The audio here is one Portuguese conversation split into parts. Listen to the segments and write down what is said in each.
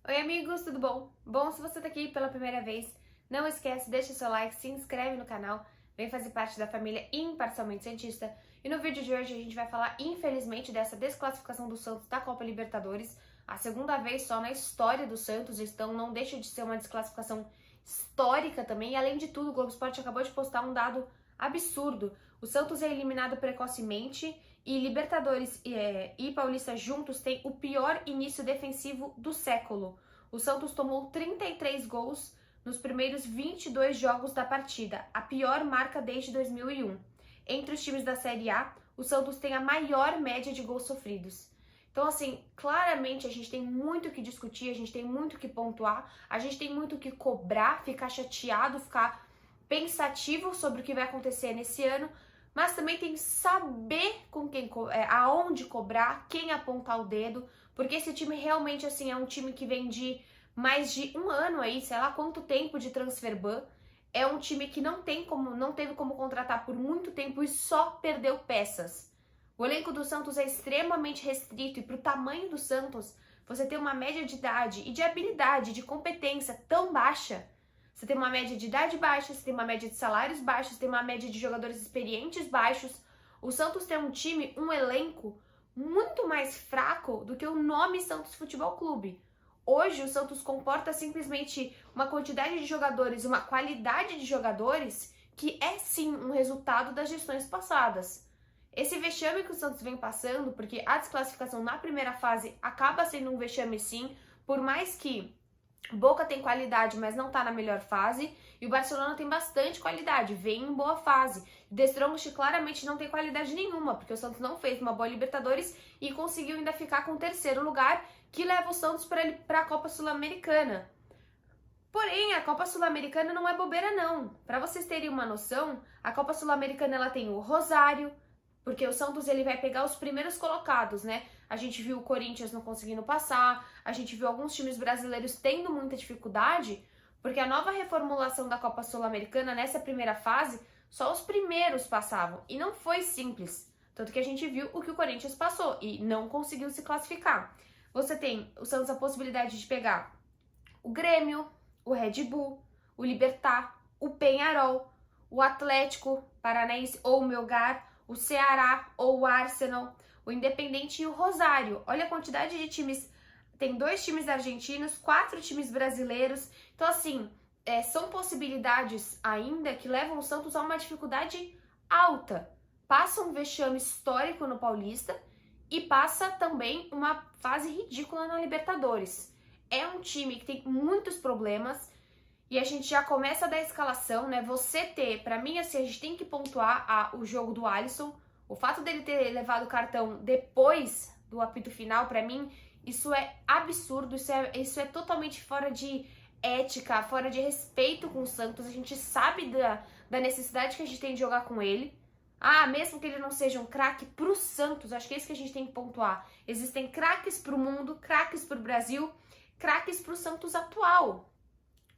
Oi amigos, tudo bom? Bom, se você tá aqui pela primeira vez, não esquece, deixa seu like, se inscreve no canal, vem fazer parte da família Imparcialmente Santista. E no vídeo de hoje a gente vai falar, infelizmente, dessa desclassificação do Santos da Copa Libertadores, a segunda vez só na história do Santos, então não deixa de ser uma desclassificação histórica também. E além de tudo, o Globo Esporte acabou de postar um dado absurdo. O Santos é eliminado precocemente e Libertadores e Paulista juntos têm o pior início defensivo do século. O Santos tomou 33 gols nos primeiros 22 jogos da partida, a pior marca desde 2001. Entre os times da Série A, o Santos tem a maior média de gols sofridos. Então, assim, claramente a gente tem muito o que discutir, a gente tem muito o que pontuar, a gente tem muito o que cobrar, ficar chateado, ficar pensativo sobre o que vai acontecer nesse ano, mas também tem que saber com quem, aonde cobrar, quem apontar o dedo, porque esse time realmente, assim, é um time que vem de mais de um ano aí, sei lá quanto tempo de transfer ban. É um time que não teve como contratar por muito tempo e só perdeu peças. O elenco do Santos é extremamente restrito e para o tamanho do Santos, você ter uma média de idade e de habilidade, de competência tão baixa. Você tem uma média de idade baixa, você tem uma média de salários baixos, você tem uma média de jogadores experientes baixos. O Santos tem um time, um elenco muito mais fraco do que o nome Santos Futebol Clube. Hoje o Santos comporta simplesmente uma quantidade de jogadores, uma qualidade de jogadores que é sim um resultado das gestões passadas. Esse vexame que o Santos vem passando, porque a desclassificação na primeira fase acaba sendo um vexame sim, por mais que Boca tem qualidade, mas não tá na melhor fase. E o Barcelona tem bastante qualidade, vem em boa fase. The Strongest claramente não tem qualidade nenhuma, porque o Santos não fez uma boa Libertadores e conseguiu ainda ficar com o terceiro lugar, que leva o Santos para a Copa Sul-Americana. Porém, a Copa Sul-Americana não é bobeira não. Para vocês terem uma noção, a Copa Sul-Americana ela tem o Rosário, porque o Santos ele vai pegar os primeiros colocados, né? A gente viu o Corinthians não conseguindo passar, a gente viu alguns times brasileiros tendo muita dificuldade, porque a nova reformulação da Copa Sul-Americana, nessa primeira fase, só os primeiros passavam. E não foi simples. Tanto que a gente viu o que o Corinthians passou e não conseguiu se classificar. Você tem o Santos a possibilidade de pegar o Grêmio, o Red Bull, o Libertad, o Peñarol, o Atlético Paranaense ou o Melgar, o Ceará ou o Arsenal, o Independente e o Rosário. Olha a quantidade de times. Tem 2 times argentinos, 4 times brasileiros. Então, assim, são possibilidades ainda que levam o Santos a uma dificuldade alta. Passa um vexame histórico no Paulista e passa também uma fase ridícula na Libertadores. É um time que tem muitos problemas. E a gente já começa da escalação, né? Você ter, pra mim, assim, a gente tem que pontuar o jogo do Alisson. O fato dele ter levado o cartão depois do apito final, pra mim, isso é absurdo. Isso é totalmente fora de ética, fora de respeito com o Santos. A gente sabe da necessidade que a gente tem de jogar com ele. Mesmo que ele não seja um craque pro Santos, acho que é isso que a gente tem que pontuar. Existem craques pro mundo, craques pro Brasil, craques pro Santos atual.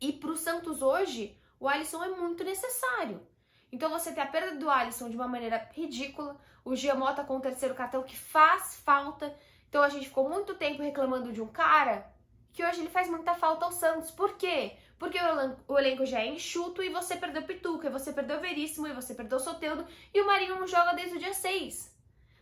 E pro Santos hoje, o Alisson é muito necessário. Então você tem a perda do Alisson de uma maneira ridícula, o Giamota com o terceiro cartão que faz falta. Então a gente ficou muito tempo reclamando de um cara que hoje ele faz muita falta ao Santos. Por quê? Porque o elenco já é enxuto e você perdeu o Pituca, e você perdeu o Veríssimo, e você perdeu o Soteldo, e o Marinho não joga desde o dia 6.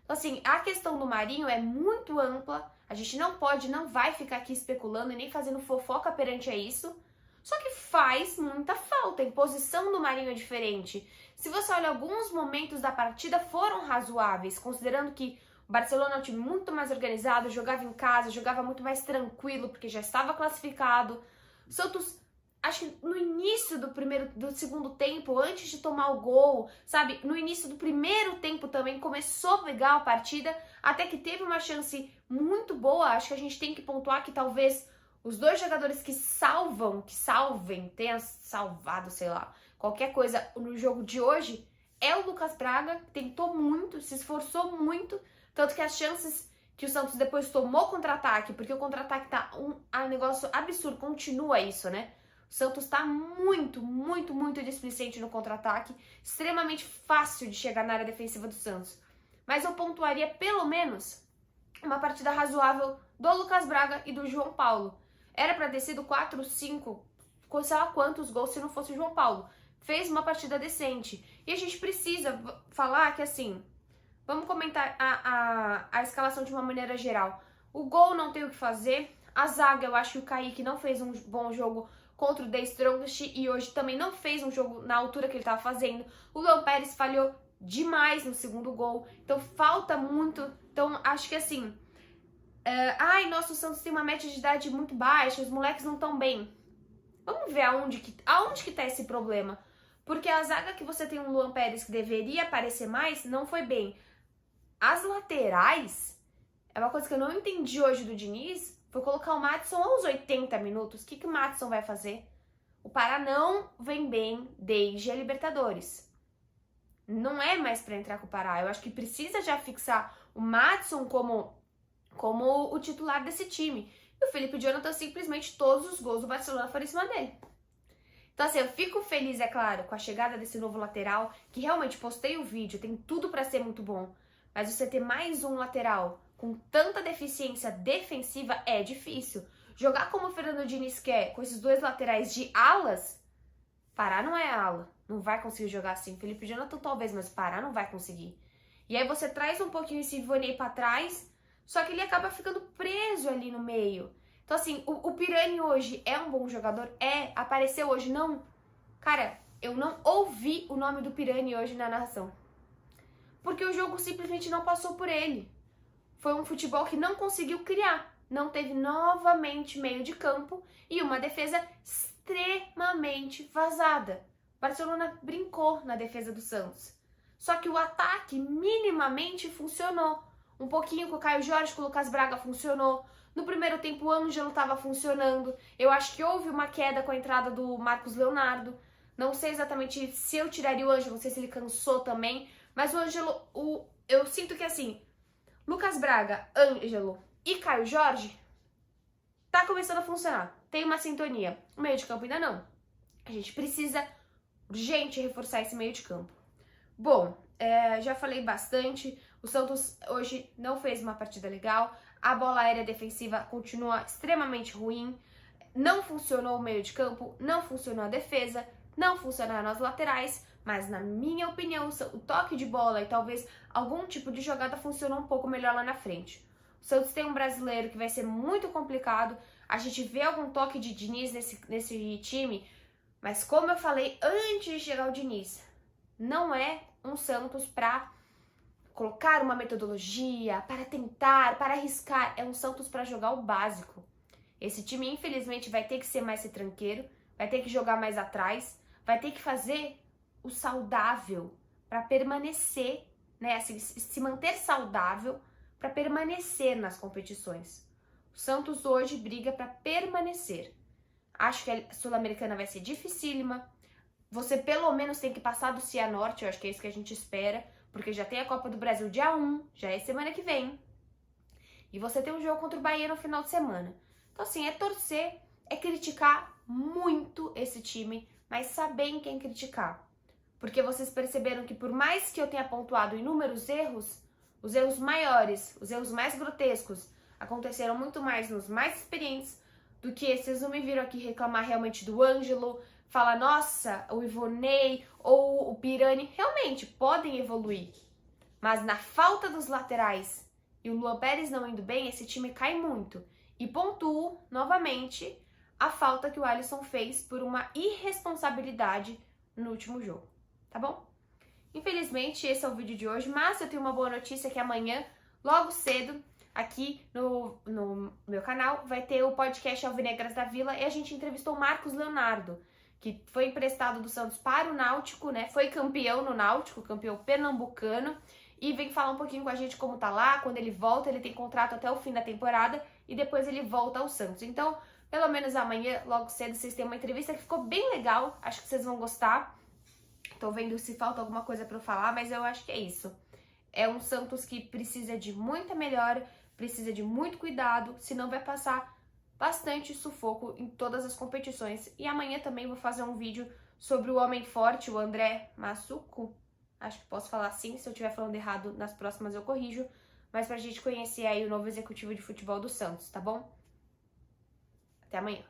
Então assim, a questão do Marinho é muito ampla, a gente não vai ficar aqui especulando e nem fazendo fofoca perante a isso. Só que faz muita falta, a imposição do Marinho é diferente. Se você olha, alguns momentos da partida foram razoáveis, considerando que o Barcelona é um time muito mais organizado, jogava em casa, jogava muito mais tranquilo, porque já estava classificado. O Santos, acho que no início do segundo tempo, antes de tomar o gol, sabe? No início do primeiro tempo também começou legal a partida, até que teve uma chance muito boa. Acho que a gente tem que pontuar que talvez os 2 jogadores que salvem, tenham salvado, sei lá, qualquer coisa no jogo de hoje, é o Lucas Braga, que tentou muito, se esforçou muito, tanto que as chances que o Santos depois tomou contra-ataque, porque o contra-ataque tá um negócio absurdo, continua isso, né? O Santos tá muito displicente no contra-ataque, extremamente fácil de chegar na área defensiva do Santos. Mas eu pontuaria pelo menos uma partida razoável do Lucas Braga e do João Paulo. Era pra ter sido 4, 5, sei lá quantos gols se não fosse o João Paulo. Fez uma partida decente. E a gente precisa falar que, assim, vamos comentar a escalação de uma maneira geral. O gol não tem o que fazer. A zaga, eu acho que o Kaique não fez um bom jogo contra o The Strongest e hoje também não fez um jogo na altura que ele estava fazendo. O Luan Pérez falhou demais no segundo gol. Então falta muito. Então acho que assim... nossa, o Santos tem uma média de idade muito baixa, os moleques não estão bem. Vamos ver aonde que tá esse problema. Porque a zaga que você tem um Luan Pérez que deveria aparecer mais, não foi bem. As laterais, é uma coisa que eu não entendi hoje do Diniz, foi colocar o Maddison aos 80 minutos. O que o Maddison vai fazer? O Pará não vem bem desde a Libertadores. Não é mais pra entrar com o Pará. Eu acho que precisa já fixar o Maddison como o titular desse time. E o Felipe Jonathan, simplesmente todos os gols do Barcelona foram em cima dele. Então assim, eu fico feliz, é claro, com a chegada desse novo lateral, que realmente postei o vídeo, tem tudo pra ser muito bom. Mas você ter mais um lateral com tanta deficiência defensiva é difícil. Jogar como o Fernando Diniz quer, com esses dois laterais de alas, Pará não é ala, não vai conseguir jogar assim. Felipe Jonathan talvez, mas Pará não vai conseguir. E aí você traz um pouquinho esse Ivonei pra trás, só que ele acaba ficando preso ali no meio. Então assim, o Pirani hoje é um bom jogador? Apareceu hoje? Não. Cara, eu não ouvi o nome do Pirani hoje na narração. Porque o jogo simplesmente não passou por ele. Foi um futebol que não conseguiu criar. Não teve novamente meio de campo e uma defesa extremamente vazada. O Barcelona brincou na defesa do Santos. Só que o ataque minimamente funcionou. Um pouquinho com o Caio Jorge, com o Lucas Braga funcionou. No primeiro tempo o Ângelo estava funcionando. Eu acho que houve uma queda com a entrada do Marcos Leonardo. Não sei exatamente se eu tiraria o Ângelo, não sei se ele cansou também. Mas o Ângelo, eu sinto que assim, Lucas Braga, Ângelo e Caio Jorge tá começando a funcionar. Tem uma sintonia. O meio de campo ainda não. A gente precisa urgente reforçar esse meio de campo. Bom, já falei bastante. O Santos hoje não fez uma partida legal. A bola aérea defensiva continua extremamente ruim. Não funcionou o meio de campo, não funcionou a defesa, não funcionaram as laterais. Mas na minha opinião, o toque de bola e talvez algum tipo de jogada funcionou um pouco melhor lá na frente. O Santos tem um brasileiro que vai ser muito complicado. A gente vê algum toque de Diniz nesse time, mas como eu falei antes de chegar o Diniz, não é um Santos para colocar uma metodologia, para tentar, para arriscar. É um Santos para jogar o básico. Esse time, infelizmente, vai ter que ser mais retranqueiro, vai ter que jogar mais atrás, vai ter que fazer o saudável para permanecer, né? Assim, se manter saudável para permanecer nas competições. O Santos hoje briga para permanecer. Acho que a Sul-Americana vai ser dificílima. Você pelo menos tem que passar do Cianorte, eu acho que é isso que a gente espera, porque já tem a Copa do Brasil dia 1, já é semana que vem. E você tem um jogo contra o Bahia no final de semana. Então assim, é torcer, é criticar muito esse time, mas saber em quem criticar. Porque vocês perceberam que por mais que eu tenha pontuado inúmeros erros, os erros maiores, os erros mais grotescos, aconteceram muito mais nos mais experientes do que vocês não me viram aqui reclamar realmente do Ângelo, falar, nossa, o Ivonei ou o Pirani, realmente podem evoluir. Mas na falta dos laterais e o Luan Pérez não indo bem, esse time cai muito. E pontuo, novamente, a falta que o Alisson fez por uma irresponsabilidade no último jogo. Tá bom? Infelizmente, esse é o vídeo de hoje, mas eu tenho uma boa notícia que amanhã, logo cedo, aqui no meu canal, vai ter o podcast Alvinegras da Vila e a gente entrevistou o Marcos Leonardo, que foi emprestado do Santos para o Náutico, né? Foi campeão no Náutico, campeão pernambucano, e vem falar um pouquinho com a gente como tá lá. Quando ele volta, ele tem contrato até o fim da temporada e depois ele volta ao Santos. Então, pelo menos amanhã, logo cedo, vocês têm uma entrevista que ficou bem legal, acho que vocês vão gostar. Tô vendo se falta alguma coisa pra eu falar, mas eu acho que é isso. É um Santos que precisa de muita melhora, precisa de muito cuidado, senão vai passar bastante sufoco em todas as competições. E amanhã também vou fazer um vídeo sobre o homem forte, o André Massuco. Acho que posso falar assim, se eu estiver falando errado, nas próximas eu corrijo. Mas pra gente conhecer aí o novo executivo de futebol do Santos, tá bom? Até amanhã!